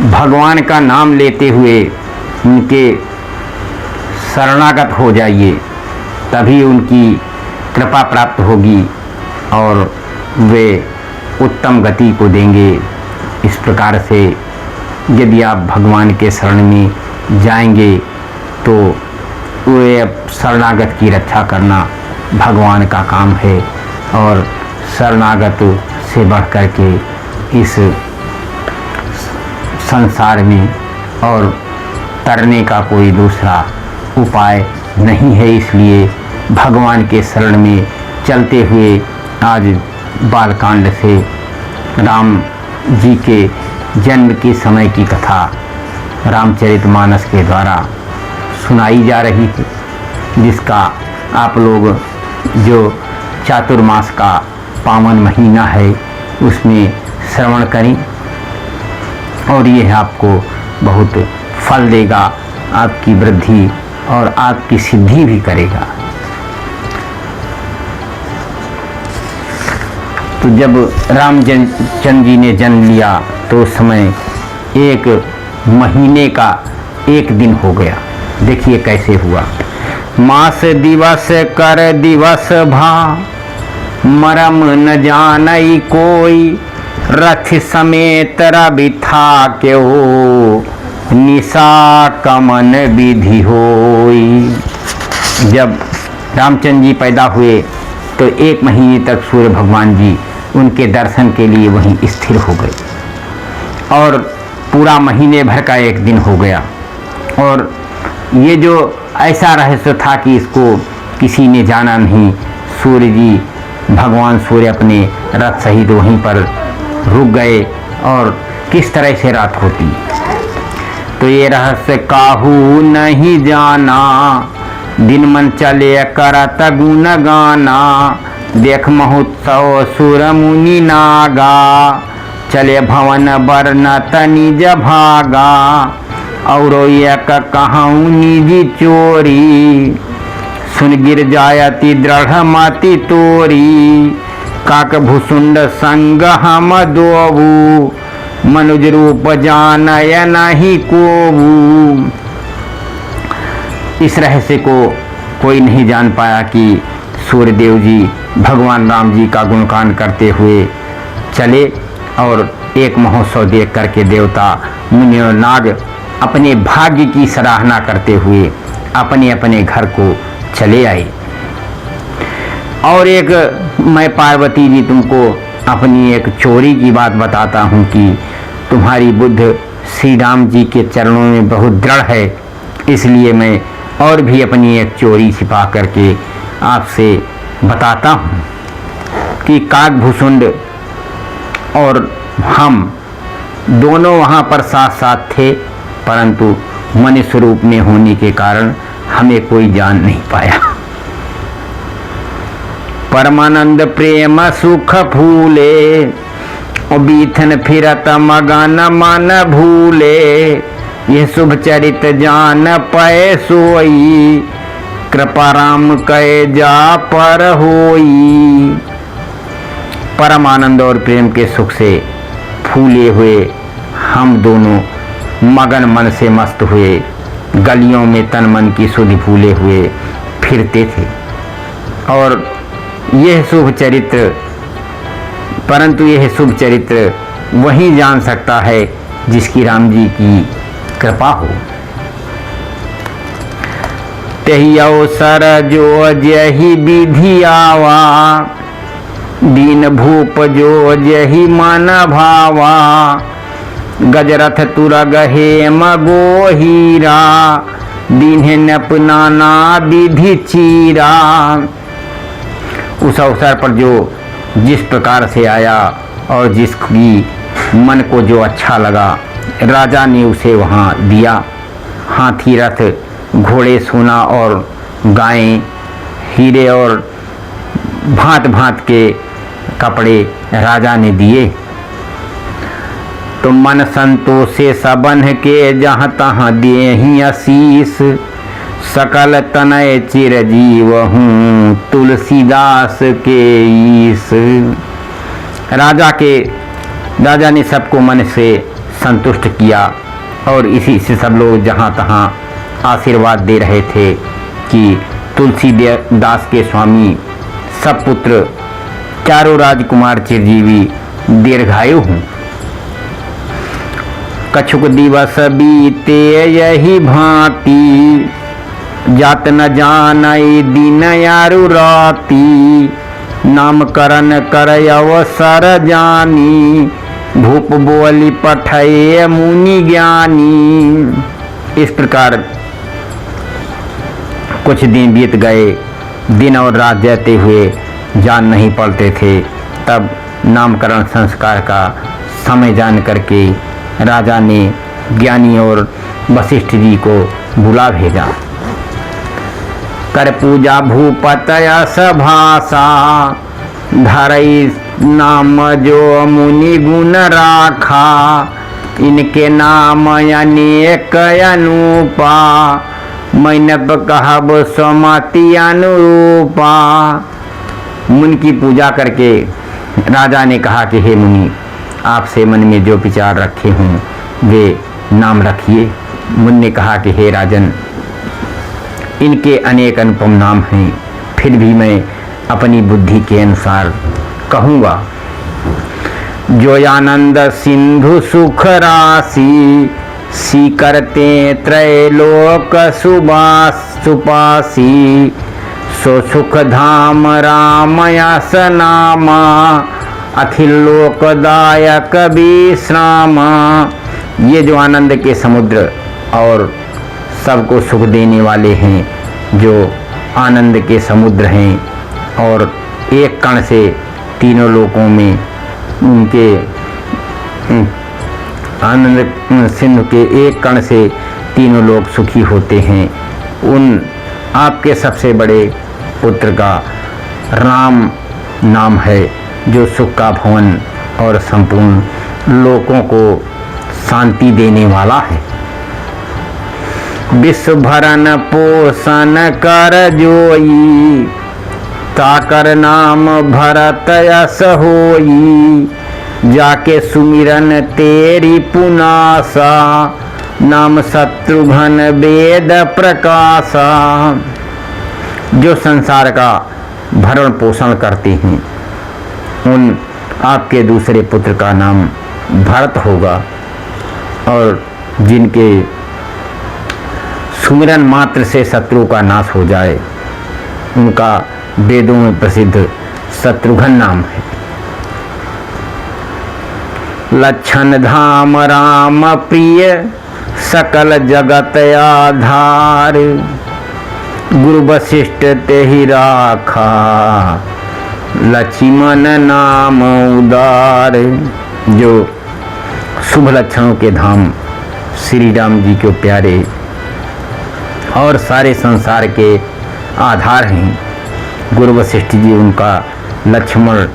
भगवान का नाम लेते हुए उनके शरणागत हो जाइए, तभी उनकी कृपा प्राप्त होगी और वे उत्तम गति को देंगे। इस प्रकार से यदि आप भगवान के शरण में जाएंगे तो वे शरणागत की रक्षा करना भगवान का काम है और शरणागत से बढ़ कर के इस संसार में और तरने का कोई दूसरा उपाय नहीं है। इसलिए भगवान के शरण में चलते हुए आज बालकांड से राम जी के जन्म के समय की कथा रामचरितमानस के द्वारा सुनाई जा रही है, जिसका आप लोग जो चातुर्मास का पावन महीना है उसमें श्रवण करें और यह आपको बहुत फल देगा, आपकी वृद्धि और आपकी सिद्धि भी करेगा। तो जब रामचंद्र जी ने जन्म लिया तो उस समय एक महीने का एक दिन हो गया। देखिए कैसे हुआ। मास दिवस कर दिवस भा, मरम न जानई कोई, रथ समेत रवि था क्यों, निशा कमन विधि होई। जब रामचंद्र जी पैदा हुए तो एक महीने तक सूर्य भगवान जी उनके दर्शन के लिए वहीं स्थिर हो गए और पूरा महीने भर का एक दिन हो गया। और ये जो ऐसा रहस्य था कि इसको किसी ने जाना नहीं। सूर्य जी भगवान सूर्य अपने रथ सहित वहीं पर रुक गए और किस तरह से रात होती तो ये रहस्य काहू नहीं जाना, दिन मन चले करत गुण गाना, देख महोत्सव सुर मुनि नागा, चले भवन बरनत निज भागा, और एक कहूँ निजी चोरी, सुन गिर जायति दृढ़ मति तोरी, काक भुसुंड संग हम दोबू, मनुज रूप जानय नहीं कोबू। इस रहस्य को कोई नहीं जान पाया कि सूर्यदेव जी भगवान राम जी का गुणगान करते हुए चले और एक महोत्सव देख करके देवता मुनि और नाग अपने भाग्य की सराहना करते हुए अपने अपने घर को चले आए। और एक मैं पार्वती जी तुमको अपनी एक चोरी की बात बताता हूँ कि तुम्हारी बुद्ध श्री राम जी के चरणों में बहुत दृढ़ है, इसलिए मैं और भी अपनी एक चोरी छिपा करके आपसे बताता हूँ कि काकभूषुंड और हम दोनों वहाँ पर साथ साथ थे, परंतु मनुष्य रूप में होने के कारण हमें कोई जान नहीं पाया। परमानंद प्रेम सुख फूले, बीथन फिरत मगन मन भूले, यह शुभ चरित जान पय सोई, कृपा राम कय जा पर होई। परमानंद और प्रेम के सुख से फूले हुए हम दोनों मगन मन से मस्त हुए गलियों में तन मन की सुधि फूले हुए फिरते थे। और यह शुभ चरित्र, परंतु यह शुभ चरित्र वही जान सकता है जिसकी राम जी की कृपा हो। तेहि अवसर जो जहि विधि आवा, दीन भूप जो जहि मन भावा, गजरथ तुरग हेम गोहीरा, दीन्ह अपनाना विधि चीरा। उस अवसर पर जो जिस प्रकार से आया और जिसकी मन को जो अच्छा लगा, राजा ने उसे वहाँ दिया। हाथी रथ घोड़े सोना और गायें हीरे और भांत भांत के कपड़े राजा ने दिए। तो मन संतोषे सबन के जहाँ तहाँ देहि आशीष, सकल तनय चिरजीव हूँ तुलसीदास के ईश। राजा ने सबको मन से संतुष्ट किया और इसी से सब लोग जहाँ तहाँ आशीर्वाद दे रहे थे कि तुलसीदास के स्वामी सब पुत्र चारों राजकुमार चिरजीवी दीर्घायु हूँ। कछुक दिवस बीते यही भांति, जात न जानई दिन यारु राती, नामकरण कर अवसर जानी, भूप बोली पठये मुनि ज्ञानी। इस प्रकार कुछ दिन बीत गए, दिन और रात जाते हुए जान नहीं पड़ते थे। तब नामकरण संस्कार का समय जान करके राजा ने ज्ञानी और वशिष्ठ जी को बुला भेजा। कर पूजा भूपत यश भाषा, धरई नाम जो मुनि गुण राखा, इनके नाम अनेक अनुपा, मैनब कहब स्वमति अनुरूपा। मुनि की पूजा करके राजा ने कहा कि हे मुनि, आपसे मन में जो विचार रखे हूँ वे नाम रखिए। मुनि ने कहा कि हे राजन, इनके अनेक अनुपम नाम हैं, फिर भी मैं अपनी बुद्धि के अनुसार कहूँगा। जो आनंद सिंधु सुख राशि, सी करते त्रैलोक सुपासी, सो सुख धाम राम यस नामा, अखिल लोकदायक विश्रामा। ये जो आनंद के समुद्र और सबको सुख देने वाले हैं, जो आनंद के समुद्र हैं और एक कण से तीनों लोकों में उनके आनंद सिंधु के एक कण से तीनों लोग सुखी होते हैं, उन आपके सबसे बड़े पुत्र का राम नाम है, जो सुख का भवन और संपूर्ण लोकों को शांति देने वाला है। विश्व भरण पोषण कर जोई, ताकर नाम भरत यस होई, जाके सुमिरन तेरी पुनासा, नाम शत्रुघ्न वेद प्रकाशा। जो संसार का भरण पोषण करते हैं, उन आपके दूसरे पुत्र का नाम भरत होगा, और जिनके सुमिरन मात्र से शत्रु का नाश हो जाए, उनका वेदों में प्रसिद्ध शत्रुघ्न नाम है। लक्षण धाम राम प्रिय, सकल जगत आधार, गुरु वशिष्ठ तेहि राखा, लक्ष्मण नाम उदार। जो शुभ लक्षणों के धाम श्री राम जी के प्यारे और सारे संसार के आधार हैं, गुरु वशिष्ठ जी उनका लक्ष्मण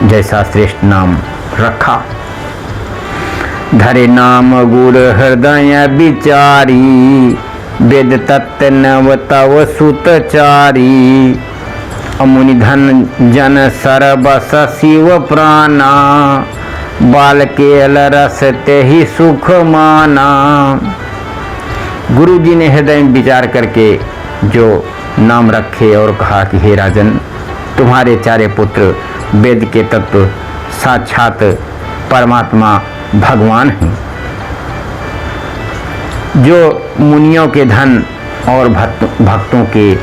जैसा श्रेष्ठ नाम रखा। धरे नाम गुर हृदय विचारी, वेद तत्व नव तव सुतचारी, अमुनि धन जन सरबस शिव प्राणा, बाल केल रस तेहि सुख माना। गुरु जी ने हृदय में विचार करके जो नाम रखे और कहा कि हे राजन, तुम्हारे चारे पुत्र वेद के तत्व साक्षात परमात्मा भगवान हैं, जो मुनियों के धन और भक्तों के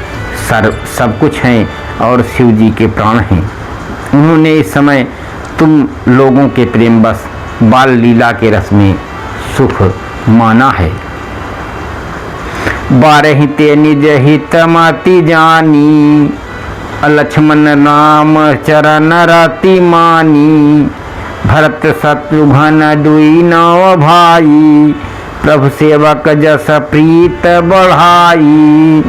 सब कुछ हैं और शिव जी के प्राण हैं। उन्होंने इस समय तुम लोगों के प्रेम बस बाल लीला के रस में सुख माना है। बारह ते निज हित मति जानी, लक्ष्मण नाम चरण रति मानी, भरत शत्रुघ्न दुई नौ भाई, प्रभु सेवक जस प्रीत बढ़ाई।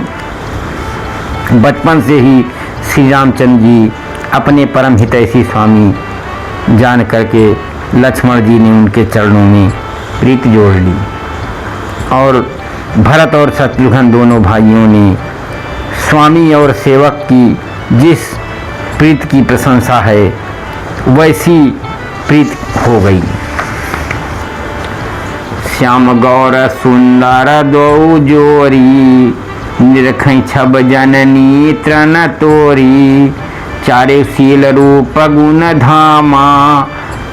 बचपन से ही श्री रामचंद्र जी अपने परम हितैषी स्वामी जान करके लक्ष्मण जी ने उनके चरणों में प्रीत जोड़ ली, और भरत और शत्रुघ्न दोनों भाइयों ने स्वामी और सेवक की जिस प्रीत की प्रशंसा है वैसी प्रीत हो गई। श्याम गौर सुंदर दो जोरी, निरखै छब जननी तृण तोरी। चारे शील रूप गुण धामा,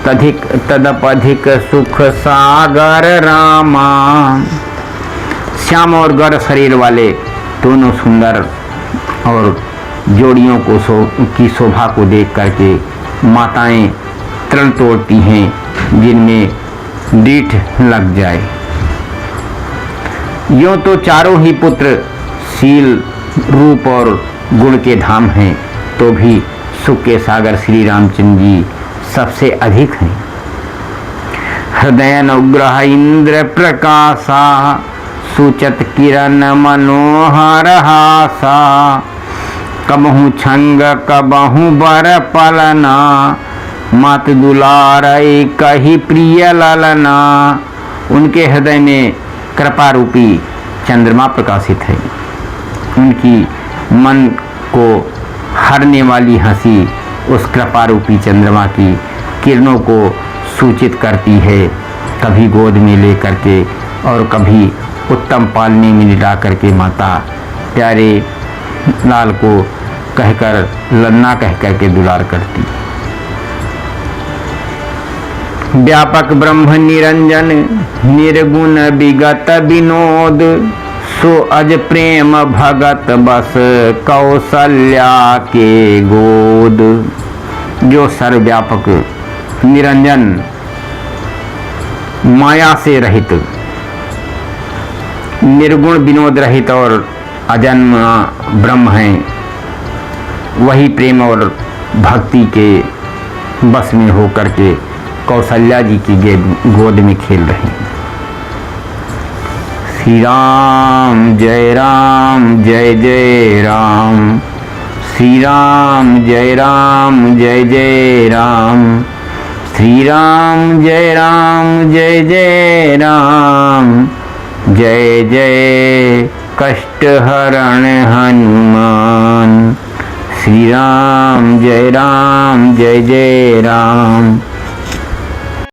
तदपधिक सुख सागर रामा। श्याम और गौर शरीर वाले दोनों सुंदर और जोड़ियों को की शोभा को देख करके माताएं तृण तोड़ती हैं जिनमें डीठ लग जाए। यूँ तो चारों ही पुत्र शील रूप और गुण के धाम हैं, तो भी सुख के सागर श्री रामचंद्र जी सबसे अधिक हैं। हृदय अनुग्रह इंद्र प्रकाशा, सूचत किरण मनोहर हासा। कबहू छंग कबहू बर पलना, मात दुलार कही प्रिय ललना। उनके हृदय में कृपा रूपी चंद्रमा प्रकाशित है। उनकी मन को हरने वाली हंसी उस कृपा रूपी चंद्रमा की किरणों को सूचित करती है, कभी गोद में ले करके और कभी उत्तम पालने में लिटा करके माता प्यारे लाल को कहकर लन्ना कह करके दुलार करती। व्यापक ब्रह्म निरंजन निर्गुण विगत विनोद, सो अज प्रेम भगत बस कौशल्या के गोद। जो सर्वव्यापक निरंजन माया से रहित निर्गुण विनोद रहित और अजन्म ब्रह्म हैं, वही प्रेम और भक्ति के बस में होकर के कौशल्या जी की गोद में खेल रहे हैं। श्री राम जय जय राम, श्री राम जय जय राम, श्री राम जय जय राम। जय जय कष्ट हरण हनुमान, श्री राम जय जय राम।